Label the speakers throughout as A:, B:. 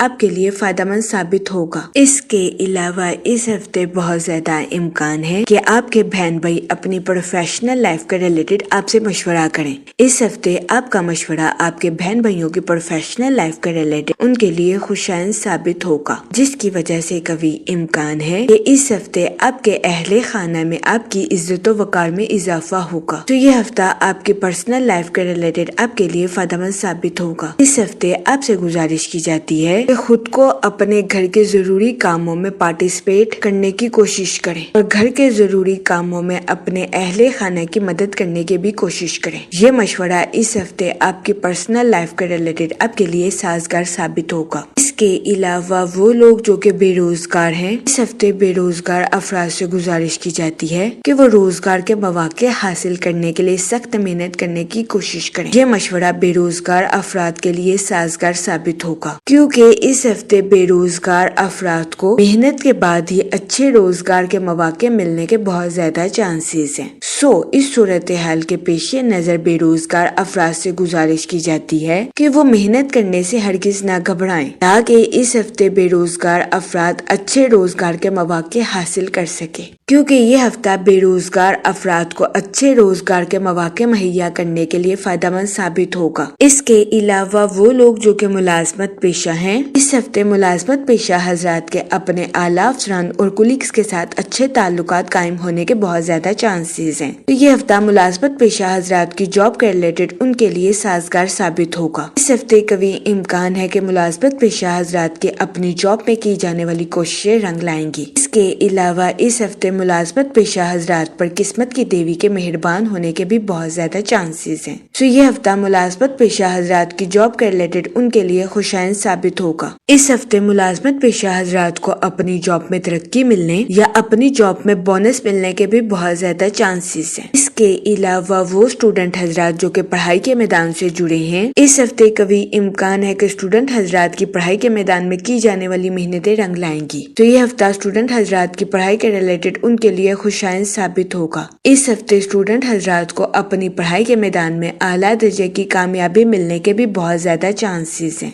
A: آپ کے لیے فائدہ مند ثابت ہوگا. اس کے علاوہ اس ہفتے بہت زیادہ امکان ہے کہ آپ کے بہن بھائی اپنی پروفیشنل لائف کے ریلیٹڈ آپ سے مشورہ کریں. اس ہفتے آپ کا مشورہ آپ کے بہن بھائیوں کی پروفیشنل لائف کے ریلیٹڈ ان کے لیے خوشائند ثابت ہوگا، جس کی وجہ سے کبھی امکان ہے کہ اس ہفتے آپ کے اہل خانہ میں آپ کی عزت و وقار میں اضافہ ہوگا. تو یہ ہفتہ آپ کی پرسنل لائف کے ریلیٹڈ آپ کے لیے فائدہ مند ثابت ہوگا. اس ہفتے آپ سے گزارش کی جاتی ہے کہ خود کو اپنے گھر کے ضروری کاموں میں پارٹیسپیٹ کرنے کی کوشش کریں اور گھر کے ضروری کاموں میں اپنے اہل خانہ کی مدد کرنے کی بھی کوشش کریں. یہ مشورہ اس ہفتے آپ کی پرسنل لائف کے ریلیٹڈ آپ کے لیے سازگار ثابت ہوگا. اس کے علاوہ وہ لوگ جو کہ بے روزگار ہیں، اس ہفتے بے روزگار افراد سے گزارش کی جاتی ہے کہ وہ روزگار کے مواقع حاصل کرنے کے لیے سخت محنت کرنے کی کوشش کریں. یہ مشورہ بے روزگار افراد کے لیے سازگار ثابت ہوگا، کیونکہ اس ہفتے بے روزگار افراد کو محنت کے بعد ہی اچھے روزگار کے مواقع ملنے کے بہت زیادہ چانسز ہیں. اس صورتحال کے پیش نظر بے روزگار افراد سے گزارش کی جاتی ہے کہ وہ محنت کرنے سے ہرگز نہ گھبرائیں تاکہ اس ہفتے بے روزگار افراد اچھے روزگار کے مواقع حاصل کر سکے، کیونکہ یہ ہفتہ بے روزگار افراد کو اچھے روزگار کے مواقع مہیا کرنے کے لیے فائدہ مند ثابت ہوگا. اس کے علاوہ وہ لوگ جو کہ ملازمت پیشہ ہیں، اس ہفتے ملازمت پیشہ حضرات کے اپنے اعلیٰ افسران اور کولیگز کے ساتھ اچھے تعلقات قائم ہونے کے بہت زیادہ چانسز ہیں. تو یہ ہفتہ ملازمت پیشہ حضرات کی جاب کے ریلیٹڈ ان کے لیے سازگار ثابت ہوگا. اس ہفتے کبھی امکان ہے کہ ملازمت پیشہ حضرات کے اپنی جاب میں کی جانے والی کوششیں رنگ لائیں گی. اس کے علاوہ اس ہفتے ملازمت پیشہ حضرات پر قسمت کی دیوی کے مہربان ہونے کے بھی بہت زیادہ چانسز ہیں. یہ ہفتہ ملازمت پیشہ حضرات کی جاب کے ریلیٹڈ ان کے لیے خوشائند ثابت ہوگا. اس ہفتے ملازمت پیشہ حضرات کو اپنی جاب میں ترقی ملنے یا اپنی جاب میں بونس ملنے کے بھی بہت زیادہ چانسز ہیں. اس کے علاوہ وہ اسٹوڈنٹ حضرات جو کہ پڑھائی کے میدان سے جڑے ہیں، اس ہفتے کبھی امکان ہے کہ اسٹوڈنٹ حضرات کی پڑھائی کے میدان میں کی جانے والی محنتیں رنگ لائیں گی. تو یہ ہفتہ اسٹوڈنٹ حضرات کی پڑھائی کے ریلیٹڈ ان کے لیے خوشائند ثابت ہوگا. اس ہفتے اسٹوڈنٹ حضرات کو اپنی پڑھائی کے میدان میں اعلیٰ درجے کی کامیابی ملنے کے بھی بہت زیادہ چانسز ہیں.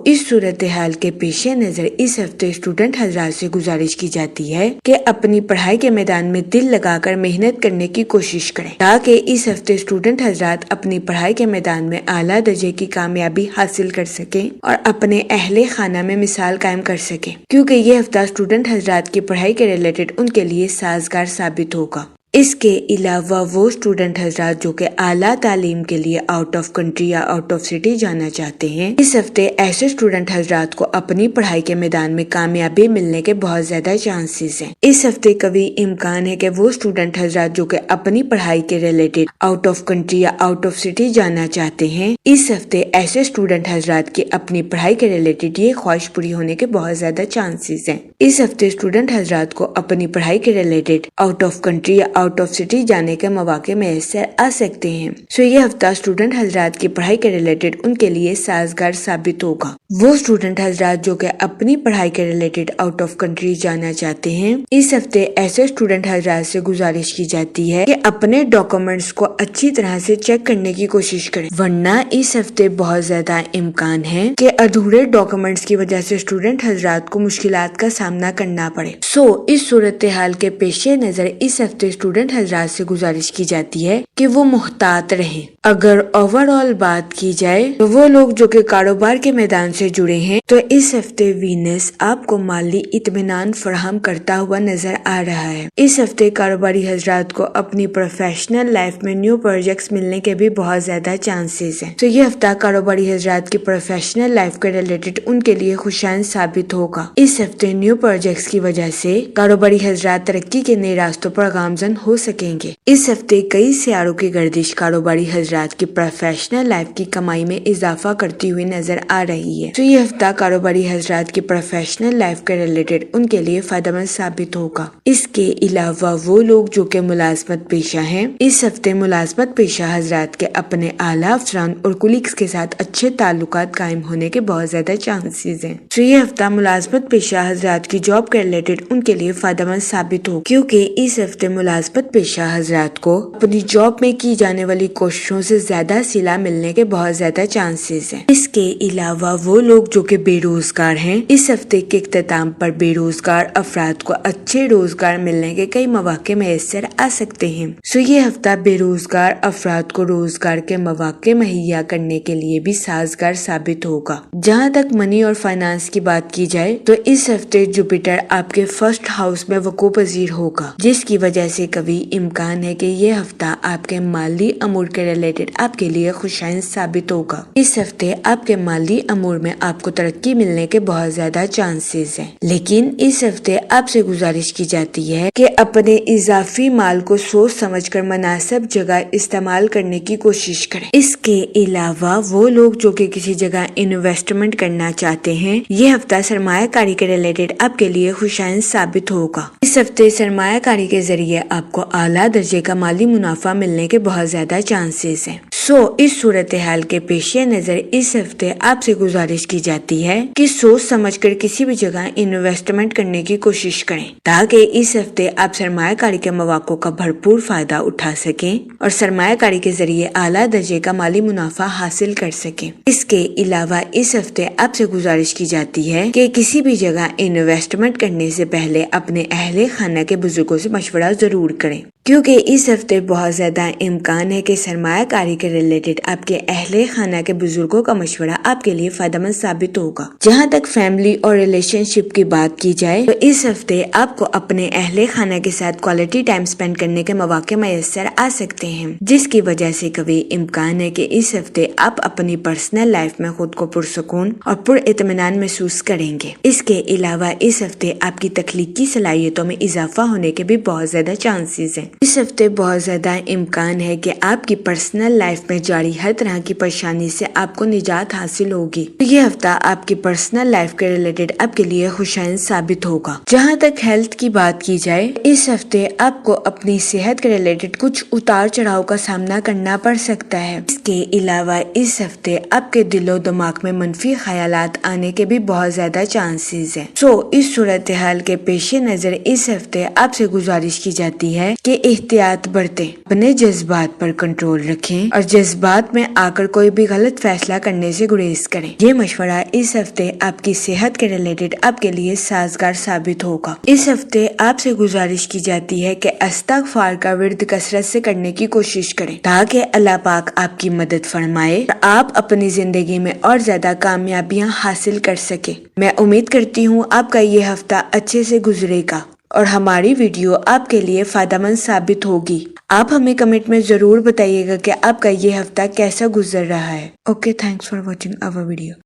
A: اس صورتحال کے پیش نظر اس ہفتے اسٹوڈنٹ حضرات سے گزارش کی جاتی ہے کہ اپنی پڑھائی کے میدان میں دل لگا کر محنت کرنے کی کوشش کریں تاکہ اس ہفتے اسٹوڈنٹ حضرات اپنی پڑھائی کے میدان میں اعلیٰ درجے کی کامیابی حاصل کر سکیں اور اپنے اہل خانہ میں مثال قائم کر سکیں، کیونکہ یہ ہفتہ اسٹوڈنٹ حضرات کی پڑھائی کے ریلیٹڈ ان کے لیے سازگار ثابت ہوگا. اس کے علاوہ وہ اسٹوڈنٹ حضرات جو کہ اعلیٰ تعلیم کے لیے آؤٹ آف کنٹری یا آؤٹ آف سٹی جانا چاہتے ہیں، اس ہفتے ایسے اسٹوڈنٹ حضرات کو اپنی پڑھائی کے میدان میں کامیابی ملنے کے بہت زیادہ چانسز ہیں. اس ہفتے کبھی امکان ہے کہ وہ اسٹوڈنٹ حضرات جو کہ اپنی پڑھائی کے ریلیٹڈ آؤٹ آف کنٹری یا آؤٹ آف سٹی جانا چاہتے ہیں، اس ہفتے ایسے اسٹوڈنٹ حضرات کی اپنی پڑھائی کے ریلیٹڈ یہ خواہش پوری ہونے کے بہت زیادہ چانسز ہیں. اس ہفتے اسٹوڈنٹ حضرات کو اپنی پڑھائی کے ریلیٹڈ آؤٹ آف کنٹری یا آؤٹ آف سٹی جانے کے مواقع میسر آ سکتے ہیں. یہ ہفتہ اسٹوڈنٹ حضرات کی پڑھائی کے ریلیٹڈ ان کے لیے سازگار ثابت ہوگا. وہ اسٹوڈنٹ حضرات جو کہ اپنی پڑھائی کے ریلیٹڈ آؤٹ آف کنٹری جانا چاہتے ہیں، اس ہفتے ایسے اسٹوڈنٹ حضرات سے گزارش کی جاتی ہے کہ اپنے ڈاکومنٹس کو اچھی طرح سے چیک کرنے کی کوشش کریں، ورنہ اس ہفتے بہت زیادہ امکان ہے کہ ادھورے ڈاکومنٹس کی وجہ سے اسٹوڈنٹ حضرات کو مشکلات کا سامنا کرنا پڑے. اس صورتحال کے پیش نظر اس ہفتے اسٹوڈنٹ حضرات سے گزارش کی جاتی ہے کہ وہ محتاط رہیں. اگر اوور آل بات کی جائے تو وہ لوگ جو کہ کاروبار کے میدان سے جڑے ہیں، تو اس ہفتے وینس آپ کو مالی اطمینان فراہم کرتا ہوا نظر آ رہا ہے. اس ہفتے کاروباری حضرات کو اپنی پروفیشنل لائف میں نیو پروجیکٹس ملنے کے بھی بہت زیادہ چانسز ہیں. یہ ہفتہ کاروباری حضرات کی پروفیشنل لائف کے ریلیٹڈ ان کے لیے خوشائند ثابت ہوگا. اس ہفتے نیو پروجیکٹس کی وجہ سے کاروباری حضرات ترقی کے نئے راستوں پر گامزن ہو سکیں گے. اس ہفتے کئی سیاروں کی گردش کاروباری حضرات کی پروفیشنل لائف کی کمائی میں اضافہ کرتی ہوئی نظر آ رہی ہے. یہ ہفتہ کاروباری حضرات کی پروفیشنل لائف کے ریلیٹڈ ان کے لیے فائدہ مند ثابت ہوگا. اس کے علاوہ وہ لوگ جو کہ ملازمت پیشہ ہیں، اس ہفتے ملازمت پیشہ حضرات کے اپنے اعلیٰ افسران اور کولیگز کے ساتھ اچھے تعلقات قائم ہونے کے بہت زیادہ چانسز ہیں. یہ ہفتہ ملازمت پیشہ حضرات کی جاب کے ریلیٹڈ ان کے لیے فائدہ مند ثابت ہو، کیونکہ اس ہفتے ملازمت مثبت پیشہ حضرات کو اپنی جاب میں کی جانے والی کوششوں سے زیادہ صلہ ملنے کے بہت زیادہ چانسز ہیں۔ اس کے علاوہ وہ لوگ جو کہ بے روزگار ہیں، اس ہفتے کے اختتام پر بے روزگار افراد کو اچھے روزگار ملنے کے کئی مواقع میسر آ سکتے ہیں۔ یہ ہفتہ بے روزگار افراد کو روزگار کے مواقع مہیا کرنے کے لیے بھی سازگار ثابت ہوگا۔ جہاں تک منی اور فائنانس کی بات کی جائے تو اس ہفتے جوپیٹر آپ کے فرسٹ ہاؤس میں وقوع پذیر ہوگا، جس کی وجہ سے قوی امکان ہے کہ یہ ہفتہ آپ کے مالی امور کے ریلیٹڈ آپ کے لیے خوشائن ثابت ہوگا۔ اس ہفتے آپ کے مالی امور میں آپ کو ترقی ملنے کے بہت زیادہ چانسز ہیں، لیکن اس ہفتے آپ سے گزارش کی جاتی ہے کہ اپنے اضافی مال کو سوچ سمجھ کر مناسب جگہ استعمال کرنے کی کوشش کریں۔ اس کے علاوہ وہ لوگ جو کہ کسی جگہ انویسٹمنٹ کرنا چاہتے ہیں، یہ ہفتہ سرمایہ کاری کے ریلیٹڈ آپ کے لیے خوشائن ثابت ہوگا۔ اس ہفتے سرمایہ کاری کے ذریعے آپ کو اعلیٰ درجے کا مالی منافع ملنے کے بہت زیادہ چانسز ہیں۔ اس صورتحال کے پیش نظر اس ہفتے آپ سے گزارش کی جاتی ہے کہ سوچ سمجھ کر کسی بھی جگہ انویسٹمنٹ کرنے کی کوشش کریں تاکہ اس ہفتے آپ سرمایہ کاری کے مواقع کا بھرپور فائدہ اٹھا سکیں اور سرمایہ کاری کے ذریعے اعلیٰ درجے کا مالی منافع حاصل کر سکیں۔ اس کے علاوہ اس ہفتے آپ سے گزارش کی جاتی ہے کہ کسی بھی جگہ انویسٹمنٹ کرنے سے پہلے اپنے اہل خانہ کے بزرگوں سے مشورہ ضرور کریں، کیونکہ اس ہفتے بہت زیادہ امکان ہے کہ سرمایہ کاری کے ریلیٹڈ آپ کے اہل خانہ کے بزرگوں کا مشورہ آپ کے لیے فائدہ مند ثابت ہوگا۔ جہاں تک فیملی اور ریلیشن شپ کی بات کی جائے تو اس ہفتے آپ کو اپنے اہل خانہ کے ساتھ کوالٹی ٹائم سپینڈ کرنے کے مواقع میسر آ سکتے ہیں، جس کی وجہ سے قوی امکان ہے کہ اس ہفتے آپ اپنی پرسنل لائف میں خود کو پرسکون اور پر اطمینان محسوس کریں گے۔ اس کے علاوہ اس ہفتے آپ کی تخلیقی صلاحیتوں میں اضافہ ہونے کے بھی بہت زیادہ چانسز ہیں۔ اس ہفتے بہت زیادہ امکان ہے کہ آپ کی پرسنل لائف میں جاری ہر طرح کی پریشانی سے آپ کو نجات حاصل ہوگی۔ یہ ہفتہ آپ کی پرسنل لائف کے ریلیٹڈ آپ کے لیے خوشائن ثابت ہوگا۔ جہاں تک ہیلتھ کی بات کی جائے، اس ہفتے آپ کو اپنی صحت کے ریلیٹڈ کچھ اتار چڑھاؤ کا سامنا کرنا پڑ سکتا ہے۔ اس کے علاوہ اس ہفتے آپ کے دل و دماغ میں منفی خیالات آنے کے بھی بہت زیادہ چانسز ہیں۔ اس صورتحال کے پیش نظر اس ہفتے آپ سے گزارش کی جاتی ہے کہ احتیاط برتیں، اپنے جذبات پر کنٹرول رکھیں اور جذبات میں آ کر کوئی بھی غلط فیصلہ کرنے سے گریز کریں۔ یہ مشورہ اس ہفتے آپ کی صحت کے ریلیٹڈ آپ کے لیے سازگار ثابت ہوگا۔ اس ہفتے آپ سے گزارش کی جاتی ہے کہ استغفار کا ورد کثرت سے کرنے کی کوشش کریں تاکہ اللہ پاک آپ کی مدد فرمائے اور آپ اپنی زندگی میں اور زیادہ کامیابیاں حاصل کر سکیں۔ میں امید کرتی ہوں آپ کا یہ ہفتہ اچھے سے گزرے گا اور ہماری ویڈیو آپ کے لیے فائدہ مند ثابت ہوگی۔ آپ ہمیں کمنٹ میں ضرور بتائیے گا کہ آپ کا یہ ہفتہ کیسا گزر رہا ہے۔ Okay, thanks for watching our video.